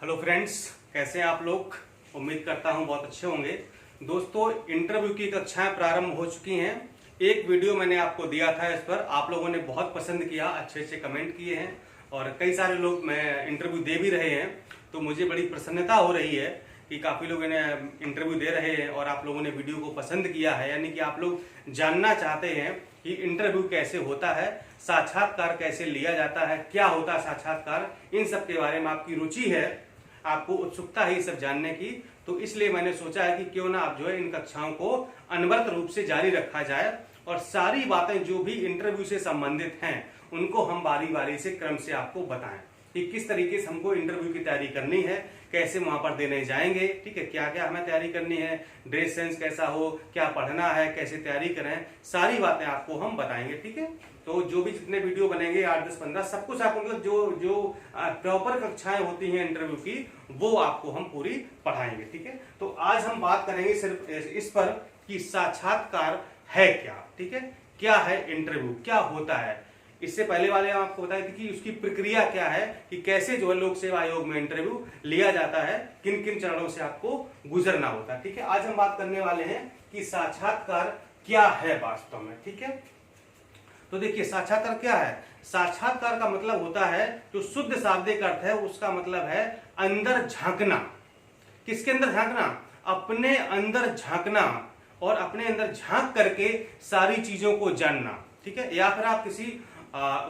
Hello friends, कैसे हैं आप लोग। उम्मीद करता हूं बहुत अच्छे होंगे। दोस्तों, इंटरव्यू की कक्षाएं प्रारंभ हो चुकी हैं। एक वीडियो मैंने आपको दिया था, इस पर आप लोगों ने बहुत पसंद किया, अच्छे अच्छे कमेंट किए हैं और कई सारे लोग मैं इंटरव्यू दे भी रहे हैं। तो मुझे बड़ी प्रसन्नता हो रही है कि काफ़ी लोग इन्हें इंटरव्यू दे रहे हैं और आप लोगों ने वीडियो को पसंद किया है। यानी कि आप लोग जानना चाहते हैं कि इंटरव्यू कैसे होता है, साक्षात्कार कैसे लिया जाता है, क्या होता है साक्षात्कार, इन सब के बारे में आपकी रुचि है, आपको उत्सुकता है ये सब जानने की। तो इसलिए मैंने सोचा है कि क्यों ना आप जो है इन कक्षाओं को अनवरत रूप से जारी रखा जाए और सारी बातें जो भी इंटरव्यू से संबंधित हैं उनको हम बारी बारी से क्रम से आपको बताएं कि किस तरीके से हमको इंटरव्यू की तैयारी करनी है, कैसे वहां पर देने जाएंगे, ठीक है, क्या क्या हमें तैयारी करनी है, ड्रेस सेंस कैसा हो, क्या पढ़ना है, कैसे तैयारी करें, सारी बातें आपको हम बताएंगे। ठीक है, तो जो भी जितने वीडियो बनेंगे 8, 10, 15 सब कुछ आप उनको जो प्रॉपर कक्षाएं होती हैं इंटरव्यू की वो आपको हम पूरी पढ़ाएंगे। ठीक है, तो आज हम बात करेंगे सिर्फ इस पर कि साक्षात्कार है क्या। ठीक है, क्या है इंटरव्यू, क्या होता है। इससे पहले वाले हम आपको बताए थे कि उसकी प्रक्रिया क्या है, कि कैसे जो है लोक सेवा आयोग में इंटरव्यू लिया जाता है, किन किन चरणों से आपको गुजरना होता है। ठीक है, आज हम बात करने वाले हैं कि साक्षात्कार क्या है वास्तव में। ठीक है, तो देखिए साक्षात्कार क्या है। साक्षात्कार का मतलब होता है, जो शुद्ध शाब्दिक अर्थ है उसका मतलब है अंदर झांकना। किसके अंदर झांकना? अपने अंदर झांकना और अपने अंदर झांक करके सारी चीजों को जानना। ठीक है, या फिर आप किसी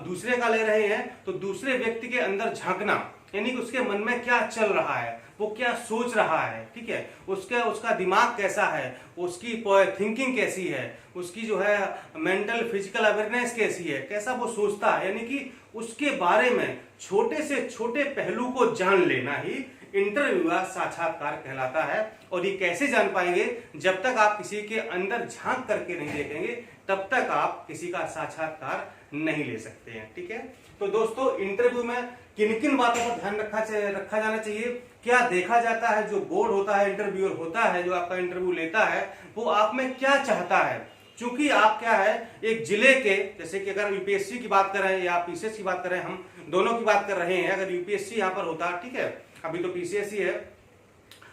दूसरे का ले रहे हैं तो दूसरे व्यक्ति के अंदर झांकना, यानी कि उसके मन में क्या चल रहा है, वो क्या सोच रहा है, ठीक है, उसका दिमाग कैसा है, उसकी थिंकिंग कैसी है, उसकी जो है मेंटल फिजिकल अवेयरनेस कैसी है, कैसा वो सोचता है, यानी कि उसके बारे में छोटे से छोटे पहलू को जान लेना ही इंटरव्यू का साक्षात्कार कहलाता है। और ये कैसे जान पाएंगे? जब तक आप किसी के अंदर झांक करके नहीं देखेंगे तब तक आप किसी का साक्षात्कार नहीं ले सकते हैं। ठीक है, तो दोस्तों इंटरव्यू में किन किन बातों पर ध्यान रखा जाना चाहिए, क्या देखा जाता है। जो बोर्ड होता है, इंटरव्यूअर होता है, जो आपका इंटरव्यू लेता है, वो आप में क्या चाहता है। चूंकि आप क्या है, एक जिले के, जैसे कि अगर यूपीएससी की बात करें या पीसीएस की बात करें, हम दोनों की बात कर रहे हैं। अगर यूपीएससी यहाँ पर होता, ठीक है, अभी तो पीसीएस ही है,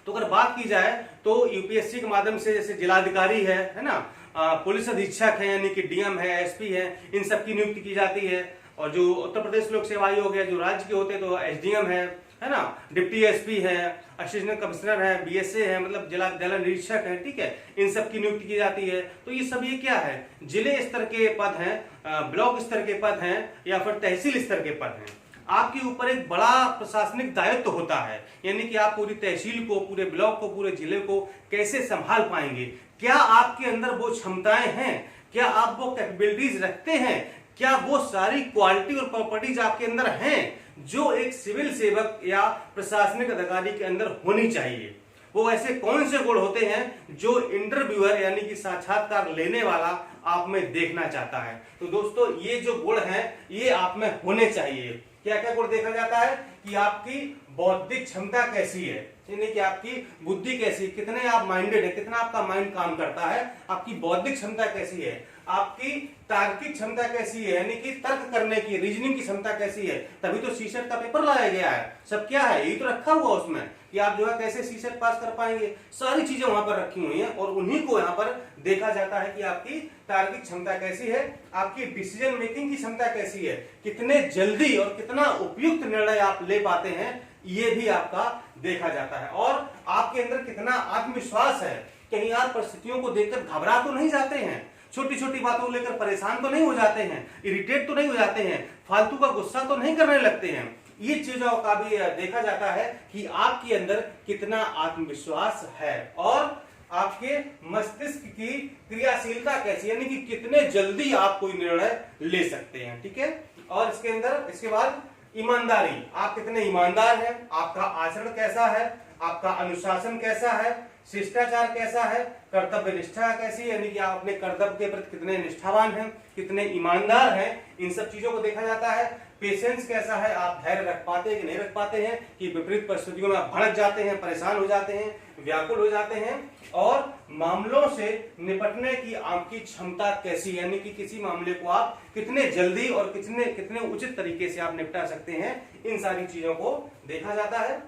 तो अगर बात की जाए तो यूपीएससी के माध्यम से जैसे जिलाधिकारी है ना, पुलिस अधीक्षक है यानी कि डीएम है, एसपी है, इन सब की नियुक्ति की जाती है। और जो उत्तर प्रदेश लोक सेवा आयोग है, जो राज्य के होते हैं, तो एसडीएम है ना, डिप्टी एसपी है, असिस्टेंट कमिश्नर है, बीएसए है, मतलब जिला निरीक्षक है, ठीक है, इन सब की नियुक्ति की जाती है। तो ये सब ये क्या है, जिले स्तर के पद हैं, ब्लॉक स्तर के पद हैं या फिर तहसील स्तर के पद हैं। आपके ऊपर एक बड़ा प्रशासनिक दायित्व होता है, यानी कि आप पूरी तहसील को, पूरे ब्लॉक को, पूरे जिले को कैसे संभाल पाएंगे। क्या आपके अंदर वो क्षमताएं हैं, क्या आप वो कैपेबिलिटीज रखते हैं, क्या वो सारी क्वालिटी और प्रॉपर्टीज आपके अंदर हैं जो एक सिविल सेवक या प्रशासनिक अधिकारी के अंदर होनी चाहिए। वो ऐसे कौन से गुण होते हैं जो इंटरव्यूअर यानी कि साक्षात्कार लेने वाला आप में देखना चाहता है। तो दोस्तों ये जो गुण हैं ये आप में होने चाहिए। क्या क्या गुण देखा जाता है कि आपकी बौद्धिक क्षमता कैसी है, यानी कि आपकी बुद्धि कैसी है, कितने आप माइंडेड है, कितना आपका माइंड काम करता है, आपकी बौद्धिक क्षमता कैसी है, आपकी तार्किक क्षमता कैसी है, यानी कि तर्क करने की, रीजनिंग की क्षमता कैसी है। तभी तो सीसेट का पेपर लाया गया है। सब क्या है, यही तो रखा हुआ उसमें कि आप जो है कैसे सीसेट पास कर पाएंगे। सारी चीजें वहां पर रखी हुई हैं और उन्हीं को यहाँ पर देखा जाता है कि आपकी तार्किक क्षमता कैसी है, आपकी डिसीजन मेकिंग की क्षमता कैसी है, कितने जल्दी और कितना उपयुक्त निर्णय आप ले पाते हैं, ये भी आपका देखा जाता है। और आपके अंदर कितना आत्मविश्वास है, कहीं आप परिस्थितियों को देखकर घबरा तो नहीं जाते हैं, छोटी छोटी बातों को लेकर परेशान तो नहीं हो जाते हैं, इरिटेट तो नहीं हो जाते हैं, फालतू का गुस्सा तो नहीं करने लगते हैं। ये चीजों का भी देखा जाता है कि आपके अंदर कितना आत्मविश्वास है और आपके मस्तिष्क की क्रियाशीलता कैसी, यानी कि कितने जल्दी आप कोई निर्णय ले सकते हैं। ठीक है, और इसके अंदर इसके बाद ईमानदारी, आप कितने ईमानदार हैं, आपका आचरण कैसा है, आपका अनुशासन कैसा है, शिष्टाचार कैसा है, कर्तव्य निष्ठा कैसी है, यानी कि आप अपने कर्तव्य के प्रति कितने निष्ठावान हैं, कितने ईमानदार हैं, इन सब चीजों को देखा जाता है। पेशेंस कैसा है, आप धैर्य रख पाते हैं कि नहीं रख पाते हैं, कि विपरीत परिस्थितियों में आप भड़क जाते हैं, परेशान हो जाते हैं, व्याकुल हो जाते हैं। और मामलों से निपटने की आपकी क्षमता कैसी, यानी कि किसी मामले को आप कितने जल्दी और कितने उचित तरीके से आप निपटा सकते हैं, इन सारी चीजों को देखा जाता है।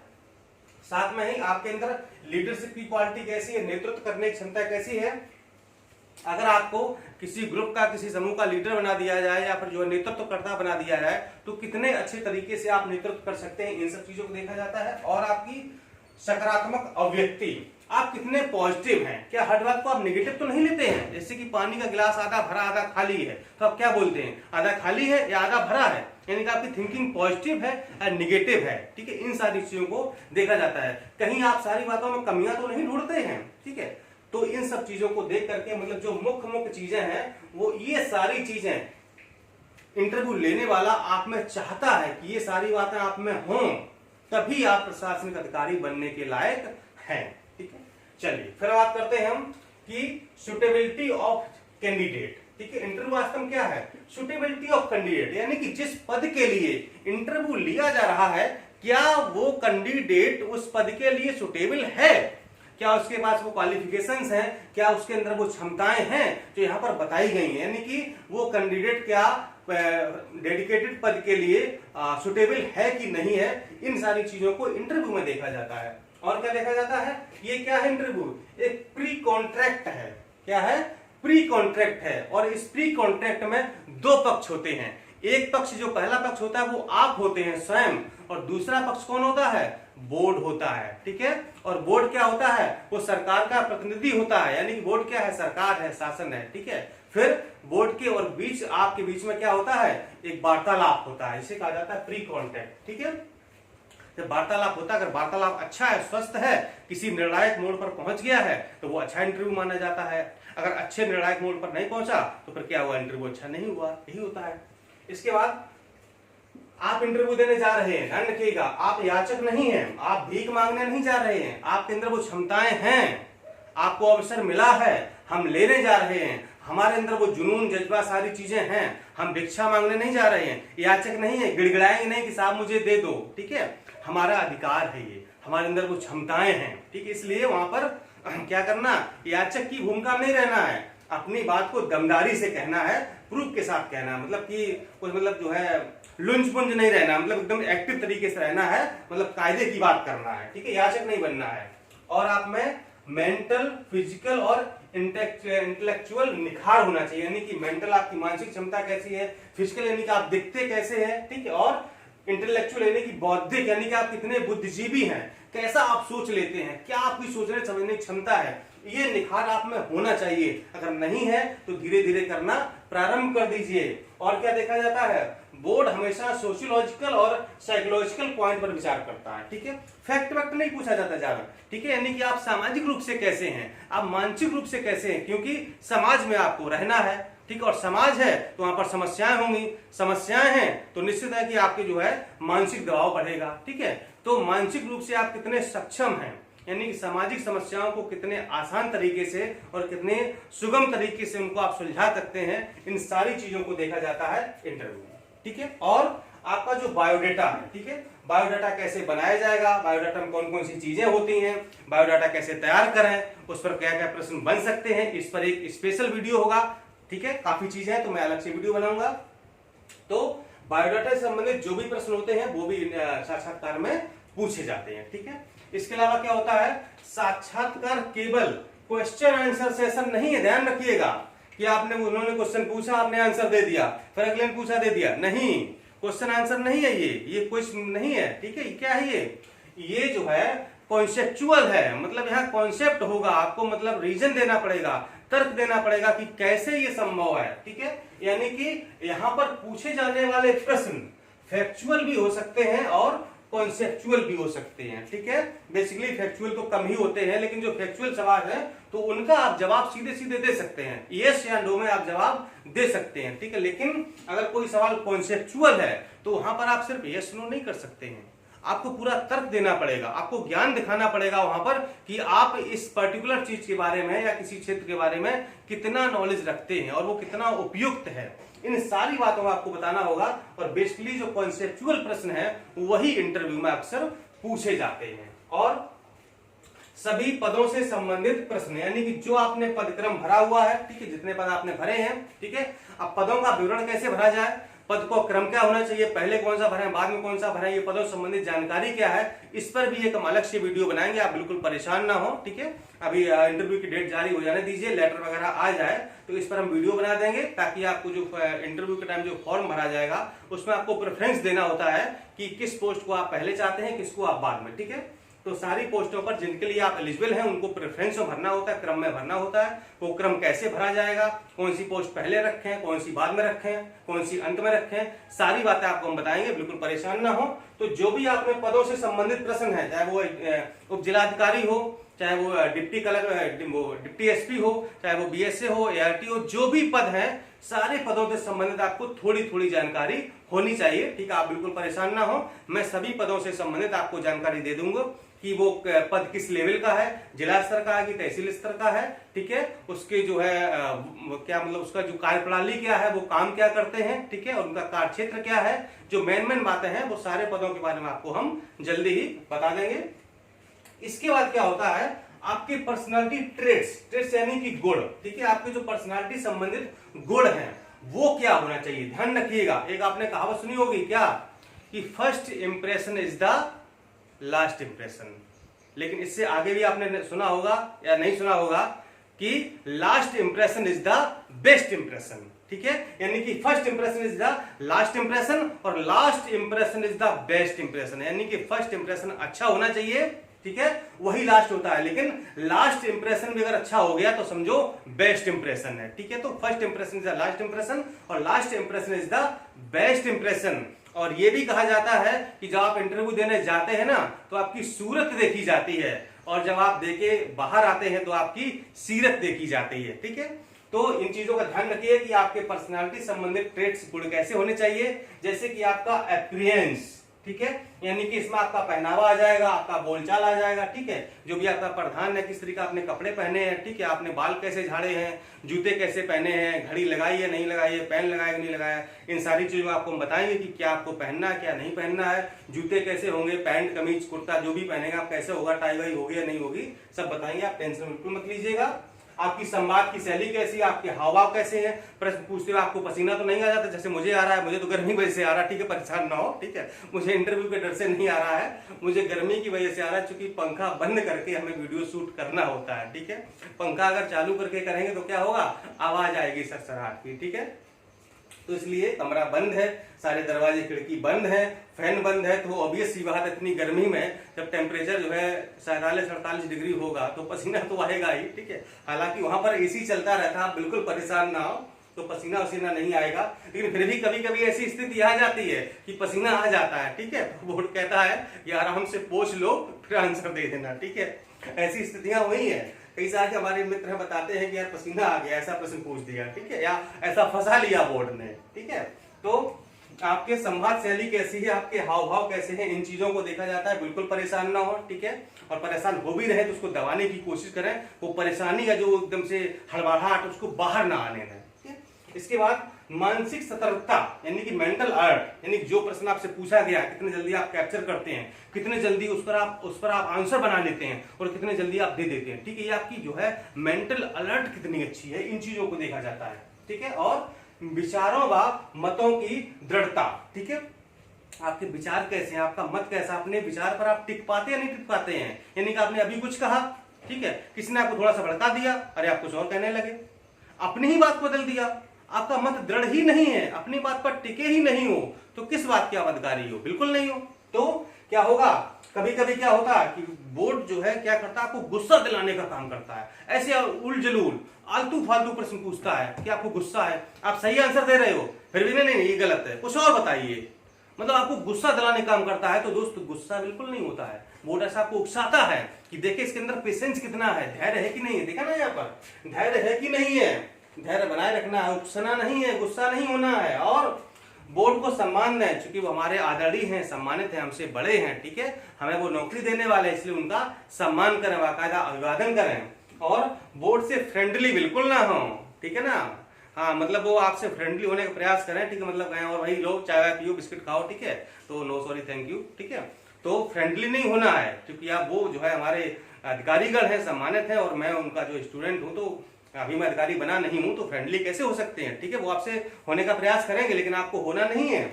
साथ में ही आपके अंदर लीडरशिप की क्वालिटी कैसी है, नेतृत्व करने की क्षमता कैसी है। अगर आपको किसी ग्रुप का, किसी समूह का लीडर बना दिया जाए या फिर जो नेतृत्वकर्ता बना दिया जाए तो कितने अच्छे तरीके से आप नेतृत्व कर सकते हैं, इन सब चीजों को देखा जाता है। और आपकी सकारात्मक अभिव्यक्ति, आप कितने पॉजिटिव हैं, क्या हर बात को आप नेगेटिव तो नहीं लेते हैं। जैसे कि पानी का गिलास आधा भरा आधा खाली है, तो आप क्या बोलते हैं, आधा खाली है या आधा भरा है, यानी कि आपकी थिंकिंग पॉजिटिव है या निगेटिव है। ठीक है, इन सारी चीजों को देखा जाता है। कहीं आप सारी बातों में कमियां तो नहीं ढूंढते हैं। ठीक है, तो इन सब चीजों को देख करके मतलब जो मुख्य चीजें हैं वो ये सारी चीजें इंटरव्यू लेने वाला आप में चाहता है कि ये सारी बातें आप में हों, तभी आप प्रशासनिक अधिकारी बनने के लायक हैं। ठीक है, चलिए फिर बात करते हैं हम कि सुटेबिलिटी ऑफ कैंडिडेट। ठीक है, इंटरव्यू वास्तव में क्या है, सुटेबिलिटी ऑफ कैंडिडेट, यानी कि जिस पद के लिए इंटरव्यू लिया जा रहा है क्या वो कैंडिडेट उस पद के लिए सुटेबल है, क्या उसके पास वो क्वालिफिकेशंस हैं, क्या उसके अंदर वो क्षमताएं हैं जो यहाँ पर बताई गई हैं, यानी कि वो कैंडिडेट क्या डेडिकेटेड पद के लिए सुटेबल है कि नहीं है। इन सारी चीजों को इंटरव्यू में देखा जाता है। और क्या देखा जाता है, ये क्या है, इंटरव्यू एक प्री कॉन्ट्रैक्ट है। क्या है, प्री कॉन्ट्रैक्ट है। और इस प्री कॉन्ट्रैक्ट में दो पक्ष होते हैं। एक पक्ष, जो पहला पक्ष होता है वो आप होते हैं स्वयं, और दूसरा पक्ष कौन होता है, बोर्ड होता है। ठीक है, और बोर्ड क्या होता है, वो सरकार का प्रतिनिधि होता है, यानी कि बोर्ड क्या है, सरकार है, शासन है। ठीक है, फिर बोर्ड के और बीच, आपके बीच में क्या होता है, एक वार्तालाप होता है, इसे कहा जाता है प्री कॉन्ट्रैक्ट। ठीक है, जब वार्तालाप होता है, अगर वार्तालाप अच्छा है, स्वस्थ है, किसी निर्णायक मोड़ पर पहुंच गया है तो वो अच्छा इंटरव्यू माना जाता है। अगर अच्छे निर्णायक मोड़ पर नहीं पहुंचा तो फिर क्या हुआ, इंटरव्यू अच्छा नहीं हुआ, यही होता है। इसके बाद आप इंटरव्यू देने जा रहे हैं, ध्यान रखिएगा, आप याचक नहीं हैं, आप भीख मांगने नहीं जा रहे हैं, आपके अंदर वो क्षमताएं हैं, आपको अवसर मिला है, हम लेने जा रहे हैं, हमारे अंदर वो जुनून जज्बा सारी चीजें हैं, हम भिक्षा मांगने नहीं जा रहे हैं, याचक नहीं है, गिड़गिड़ाएंगे नहीं कि साहब मुझे दे दो। ठीक है, हमारा अधिकार है ये, हमारे अंदर वो क्षमताएं हैं। ठीक है, इसलिए वहां पर क्या करना, याचक की भूमिका में नहीं रहना है, अपनी बात को दमदारी से कहना है, प्रूफ के साथ कहना है, मतलब कि कुछ मतलब जो है लुंज पुंज नहीं रहना, मतलब एकदम एक्टिव तरीके से रहना है, मतलब कायदे की बात करना है। ठीक है, याचक नहीं बनना है। और आप में मेंटल, फिजिकल और इंटेलेक्चुअल निखार होना चाहिए, यानी कि मेंटल आपकी मानसिक क्षमता कैसी है, फिजिकल यानी कि आप दिखते कैसे हैं, ठीक है, और इंटेलेक्चुअल यानी कि बौद्धिक यानी कि आप कितने बुद्धिजीवी हैं, कैसा आप सोच लेते हैं, क्या आपकी सोचने समझने की क्षमता है, ये निखार आप में होना चाहिए। अगर नहीं है तो धीरे धीरे करना प्रारंभ कर दीजिए। और क्या देखा जाता है, बोर्ड हमेशा सोशियोलॉजिकल और साइकोलॉजिकल पॉइंट पर विचार करता है। ठीक है, फैक्ट वैक्ट नहीं पूछा जाता ज्यादा। ठीक है, यानी कि आप सामाजिक रूप से कैसे हैं, आप मानसिक रूप से कैसे हैं, क्योंकि समाज में आपको रहना है। ठीक, और समाज है तो वहां पर समस्याएं होंगी, समस्याएं हैं तो निश्चित है कि आपके जो है मानसिक दबाव बढ़ेगा। ठीक है, तो मानसिक रूप से आप कितने सक्षम हैं, यानी कि सामाजिक समस्याओं को कितने आसान तरीके से और कितने सुगम तरीके से उनको आप सुलझा सकते हैं, इन सारी चीजों को देखा जाता है इंटरव्यू में। ठीक है, और आपका जो बायोडाटा है, ठीक है, बायोडाटा कैसे बनाया जाएगा, बायोडाटा में कौन कौन सी चीजें होती हैं, बायोडाटा कैसे तैयार करें, उस पर क्या क्या प्रश्न बन सकते हैं, इस पर एक स्पेशल वीडियो होगा। ठीक है, काफी चीजें हैं तो मैं अलग से वीडियो बनाऊंगा। तो बायोडाटा से संबंधित जो भी प्रश्न होते हैं वो भी साक्षात्कार में पूछे जाते हैं। ठीक है, इसके अलावा क्या होता है, साक्षात्कार केवल क्वेश्चन आंसर सेशन नहीं है, ध्यान रखिएगा कि आपने, उन्होंने क्वेश्चन पूछा, आपने आंसर दे दिया, फिर अगले ने पूछा दे दिया, नहीं, क्वेश्चन आंसर नहीं है ये क्वेश्चन नहीं है। ठीक है, क्या है ये जो है कॉन्सेप्चुअल है, मतलब यहाँ कॉन्सेप्ट होगा, आपको मतलब रीजन देना पड़ेगा, तर्क देना पड़ेगा कि कैसे ये संभव है। ठीक है, यानी कि यहाँ पर पूछे जाने वाले प्रश्न फैक्चुअल भी हो सकते हैं और कॉन्सेप्चुअल भी हो सकते हैं। ठीक है, बेसिकली फैक्चुअल तो कम ही होते हैं, लेकिन जो फैक्चुअल सवाल है तो उनका आप जवाब सीधे सीधे दे सकते हैं, यस या नो में आप जवाब दे सकते हैं। ठीक है, लेकिन अगर कोई सवाल कॉन्सेप्चुअल है तो वहां पर आप सिर्फ यस नो नहीं कर सकते हैं, आपको पूरा तर्क देना पड़ेगा, आपको ज्ञान दिखाना पड़ेगा वहां पर कि आप इस पर्टिकुलर चीज के बारे में या किसी क्षेत्र के बारे में कितना नॉलेज रखते हैं और वो कितना उपयुक्त है। इन सारी बातों को आपको बताना होगा। और बेसिकली जो कॉन्सेप्चुअल प्रश्न है वही इंटरव्यू में अक्सर पूछे जाते हैं। और सभी पदों से संबंधित प्रश्न, यानी कि जो आपने पदक्रम भरा हुआ है, ठीक है, जितने पद आपने भरे हैं, ठीक है, अब पदों का विवरण कैसे भरा जाए, पद को क्रम क्या होना चाहिए, पहले कौन सा भरें, बाद में कौन सा भरें, ये पदों संबंधित जानकारी क्या है, इस पर भी एक हम अलग से वीडियो बनाएंगे। आप बिल्कुल परेशान ना हो, ठीक है। अभी इंटरव्यू की डेट जारी हो जाने दीजिए, लेटर वगैरह आ जाए तो इस पर हम वीडियो बना देंगे, ताकि आपको जो इंटरव्यू के टाइम जो फॉर्म भरा जाएगा उसमें आपको प्रेफरेंस देना होता है कि किस पोस्ट को आप पहले चाहते हैं, किसको आप बाद में, ठीक है। तो सारी पोस्टों पर जिनके लिए आप एलिजिबल हैं उनको प्रेफरेंस में भरना होता है, क्रम में भरना होता है। वो क्रम कैसे भरा जाएगा, कौन सी पोस्ट पहले रखें, कौन सी बाद में रखें, कौन सी अंत में रखें, सारी बातें आपको हम बताएंगे, बिल्कुल परेशान ना हो। तो जो भी आपने पदों से संबंधित प्रश्न है, चाहे वो उप जिलाधिकारी हो, चाहे वो डिप्टी कलेक्टर, डिप्टी एसपी हो, चाहे वो बीएसए हो, एआरटी हो, जो भी पद है सारे पदों से संबंधित आपको थोड़ी थोड़ी जानकारी होनी चाहिए, ठीक है। आप बिल्कुल परेशान ना हो, मैं सभी पदों से संबंधित आपको जानकारी दे दूंगा कि वो पद किस लेवल का है, जिला स्तर का है कि तहसील स्तर का है, ठीक है। उसके जो है क्या मतलब उसका जो कार्यप्रणाली क्या है, वो काम क्या करते हैं, ठीक है, और उनका कार्य क्षेत्र क्या है, जो मेन बातें हैं वो सारे पदों के बारे में आपको हम जल्दी ही बता देंगे। इसके बाद क्या होता है, आपके पर्सनालिटी ट्रेड्स यानी कि गुण, ठीक है। आपके जो पर्सनालिटी संबंधित गुण हैं वो क्या होना चाहिए, ध्यान रखिएगा। एक आपने कहावत सुनी होगी क्या, कि first impression is the last impression, लेकिन इससे आगे भी आपने सुना होगा या नहीं सुना होगा कि last impression is the best impression, ठीक है। यानी कि first impression is the last impression और last impression is the best impression, यानी कि फर्स्ट इंप्रेशन अच्छा होना चाहिए, ठीक है, वही लास्ट होता है, लेकिन लास्ट इंप्रेशन भी अगर अच्छा हो गया तो समझो बेस्ट इंप्रेशन है, ठीक है। तो first impression is the last impression और last impression is the best impression. और ये भी कहा जाता है कि जब आप इंटरव्यू देने जाते हैं ना तो आपकी सूरत देखी जाती है, और जब आप देके बाहर आते हैं तो आपकी सीरत देखी जाती है, ठीक है। तो इन चीजों का ध्यान रखिए कि आपके पर्सनालिटी संबंधित ट्रेट्स गुण कैसे होने चाहिए, जैसे कि आपका अपीयरेंस, ठीक है, यानी कि इसमें आपका पहनावा आ जाएगा, आपका बोलचाल आ जाएगा, ठीक है। जो भी आपका प्रधान है, किस तरीके आपने कपड़े पहने हैं, ठीक है, आपने बाल कैसे झाड़े हैं, जूते कैसे पहने हैं, घड़ी लगाई है नहीं लगाई है, पेन लगाया नहीं लगाया, इन सारी चीजों आपको हम बताएंगे कि क्या आपको पहनना है क्या नहीं पहनना है, जूते कैसे होंगे, पैंट कमीज कुर्ता जो भी पहनेगा आप कैसे होगा, टाई वाई होगी या नहीं होगी, सब बताएंगे। आप टेंशन बिल्कुल मत लीजिएगा। आपकी संवाद की शैली कैसी है, आपके हाव भाव कैसे हैं, प्रश्न पूछते हुए आपको पसीना तो नहीं आ जाता, जैसे मुझे आ रहा है, मुझे तो गर्मी की वजह से आ रहा है, ठीक है, परेशान ना हो, ठीक है। मुझे इंटरव्यू के डर से नहीं आ रहा है, मुझे गर्मी की वजह से आ रहा है, क्योंकि पंखा बंद करके हमें वीडियो शूट करना होता है, ठीक है। पंखा अगर चालू करके करेंगे तो क्या होगा, आवाज आएगी सरसराहट की, ठीक है। तो इसलिए कमरा बंद है, सारे दरवाजे खिड़की बंद है, फैन बंद है, तो ऑब्वियस सी बात, इतनी गर्मी में जब टेम्परेचर जो है 47-48 डिग्री होगा तो पसीना तो आएगा ही, ठीक है। हालांकि वहां पर एसी चलता रहता है, आप बिल्कुल परेशान ना हो, तो पसीना वसीना नहीं आएगा, लेकिन फिर भी कभी कभी ऐसी स्थिति आ जाती है कि पसीना आ जाता है, ठीक है। तो बोर्ड कहता है कि आराम से पूछ लो फिर आंसर दे देना, ठीक है। ऐसी स्थितियां हुई है, कई सारे हमारे मित्र बताते हैं कि यार पसीना आ गया, ऐसा प्रश्न पूछ दिया, ठीक है, या ऐसा फंसा लिया बोर्ड ने, ठीक है। तो आपके संवाद शैली कैसी है, आपके हाव भाव कैसे हैं, इन चीजों को देखा जाता है, बिल्कुल परेशान ना हो, ठीक है। और परेशान हो भी रहे तो उसको दबाने की कोशिश करें, वो परेशानी या जो एकदम से हड़बड़ाहट उसको बाहर ना आने दें, ठीक है। इसके बाद मानसिक सतर्कता यानी कि मेंटल अलर्ट, यानी जो प्रश्न आपसे पूछा गया कितने जल्दी आप कैप्चर करते हैं, कितने जल्दी उस पर आप आंसर बना लेते हैं और कितने जल्दी आप दे देते हैं, ठीक है। ये आपकी जो है मेंटल अलर्ट कितनी अच्छी है, इन चीजों को देखा जाता है, ठीक है। और विचारों व मतों की दृढ़ता, ठीक है, आपके विचार कैसे हैं, आपका मत कैसा, अपने विचार पर आप टिक पाते या नहीं टिक पाते हैं। यानी कि आपने अभी कुछ कहा, ठीक है, किसी ने आपको थोड़ा सा भड़का दिया, अरे आप कुछ और कहने लगे, अपनी ही बात बदल दिया, आपका मत दृढ़ ही नहीं है, अपनी बात पर टिके ही नहीं हो, तो किस बात की आबदकारी हो, बिल्कुल नहीं हो। तो क्या होगा, कभी कभी क्या होता है कि बोर्ड जो है क्या करता है, आपको गुस्सा दिलाने का काम करता है, ऐसे उलझलूल आलतू फालतू प्रश्न पूछता है कि आपको गुस्सा है, आप सही आंसर दे रहे हो, फिर भी नहीं ये गलत है, कुछ और बताइए, मतलब आपको गुस्सा दिलाने का काम करता है। तो दोस्त गुस्सा बिल्कुल नहीं होता है, बोर्ड ऐसा आपको उकसाता है कि देखिए इसके अंदर पेशेंस कितना है, धैर्य है कि नहीं है, देखा ना यहाँ पर धैर्य है कि नहीं है, धैर्य बनाए रखना है, उकसाना नहीं है, गुस्सा नहीं होना है, और बोर्ड को सम्मान दें, चूंकि वो हमारे आदरणीय हैं, सम्मानित हैं, हमसे बड़े हैं, ठीक है, हमें वो नौकरी देने वाले हैं, इसलिए उनका सम्मान करें, बाकायदा अभिवादन करें, और बोर्ड से फ्रेंडली बिल्कुल ना हो, ठीक है ना। हाँ, मतलब वो आपसे फ्रेंडली होने का प्रयास करें, ठीक है, मतलब कहें और भाई लो चाय वाय पियो बिस्किट खाओ, ठीक है, तो नो सॉरी थैंक यू, ठीक है। तो फ्रेंडली नहीं होना है, क्योंकि आप वो जो है हमारे अधिकारीगण हैं, सम्मानित हैं, और मैं उनका जो स्टूडेंट हूं, तो अभी मैं अधिकारी बना नहीं हूं तो फ्रेंडली कैसे हो सकते हैं, ठीक है। वो आपसे होने का प्रयास करेंगे लेकिन आपको होना नहीं है।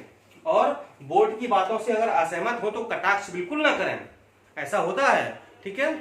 और बोर्ड की बातों से अगर असहमत हो तो कटाक्ष बिल्कुल ना करें, ऐसा होता है, ठीक है।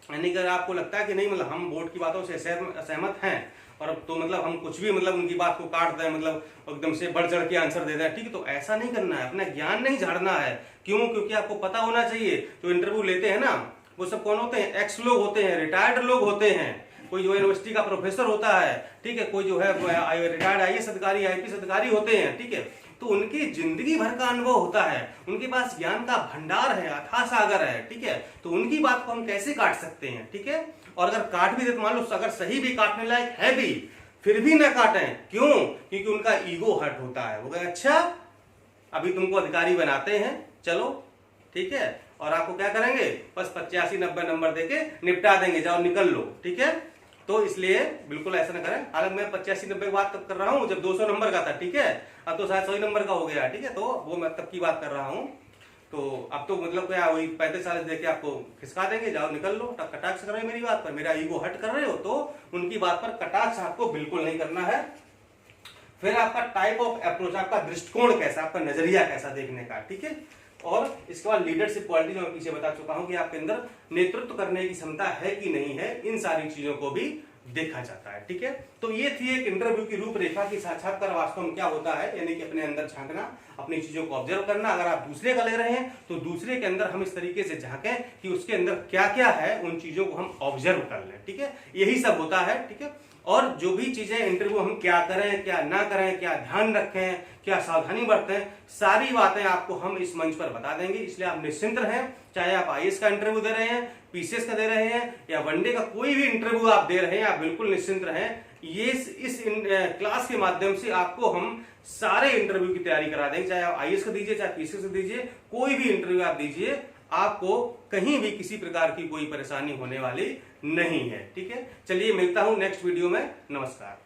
यानी कि अगर आपको लगता है कि नहीं मतलब हम बोर्ड की बातों से असहमत हैं और तो मतलब हम कुछ भी मतलब उनकी बात को काट दें, मतलब एकदम से बढ़ चढ़ के आंसर दे दें, ठीक है, तो ऐसा नहीं करना है। अपना ज्ञान नहीं झाड़ना है। क्यों? क्योंकि आपको पता होना चाहिए जो इंटरव्यू लेते हैं ना वो सब कौन होते हैं? एक्स लोग होते हैं, रिटायर्ड लोग होते हैं। कोई जो है यूनिवर्सिटी का प्रोफेसर होता है, ठीक है, कोई जो है रिटायर्ड आईएएस अधिकारी, आईपीएस अधिकारी होते हैं, ठीक है। तो उनकी जिंदगी भर का अनुभव होता है, उनके पास ज्ञान का भंडार है, अथाह सागर है, ठीक है। तो उनकी बात को हम कैसे काट सकते हैं, ठीक है। और अगर काट भी दे तो मान लो अगर सही भी काटने लायक है भी, फिर भी ना काटें। क्यों? क्योंकि उनका ईगो हर्ट होता है। वो कहे अच्छा अभी तुमको अधिकारी बनाते हैं, चलो ठीक है, और आपको क्या करेंगे, बस 85-90 नंबर देके निपटा देंगे, जाओ निकल लो, ठीक है। तो इसलिए बिल्कुल ऐसा ना करें। हालांकि मैं 85-90 की बात तब कर रहा हूं जब 200 नंबर का था, ठीक है। अब तो शायद 100 नंबर का हो गया, ठीक है। तो वो मैं तब की बात कर रहा हूं। तो अब तो मतलब क्या वही 35-40 देके आपको खिसका देंगे, जाओ निकल लो। कटाक्ष कर रहे हो मेरी बात पर, मेरा ईगो हर्ट कर रहे हो, तो उनकी बात पर कटाक्ष आपको बिल्कुल नहीं करना है। फिर आपका टाइप ऑफ अप्रोच, आपका दृष्टिकोण कैसा, आपका नजरिया कैसा देखने का, ठीक है। और इसके बाद लीडरशिप क्वालिटी जो मैं पीछे बता चुका हूं कि आपके अंदर नेतृत्व करने की क्षमता है कि नहीं है, इन सारी चीजों को भी देखा जाता है, ठीक है। तो ये थी एक इंटरव्यू की रूपरेखा की साक्षात्कार वास्तव में क्या होता है, यानी कि अपने अंदर झांकना, अपनी चीजों को ऑब्जर्व करना। अगर आप दूसरे का ले रहे हैं तो दूसरे के अंदर हम इस तरीके से झांकें कि उसके अंदर क्या क्या है, उन चीजों को हम ऑब्जर्व कर लें, ठीक है। यही सब होता है, ठीक है। और जो भी चीजें इंटरव्यू हम क्या करें क्या ना करें, क्या ध्यान रखें, क्या सावधानी बरतें, सारी बातें आपको हम इस मंच पर बता देंगे। इसलिए आप निश्चिंत रहें, चाहे आप आईएएस का इंटरव्यू दे रहे हैं, पीसीएस का दे रहे हैं या वनडे का कोई भी इंटरव्यू आप दे रहे हैं, आप बिल्कुल निश्चिंत रहें। ये इस क्लास के माध्यम से आपको हम सारे इंटरव्यू की तैयारी करा देंगे, चाहे आप आईएएस का दीजिए, चाहे पीसीएस का दीजिए, कोई भी इंटरव्यू आप दीजिए, आपको कहीं भी किसी प्रकार की कोई परेशानी होने वाली नहीं है, ठीक है। चलिए मिलता हूं नेक्स्ट वीडियो में, नमस्कार।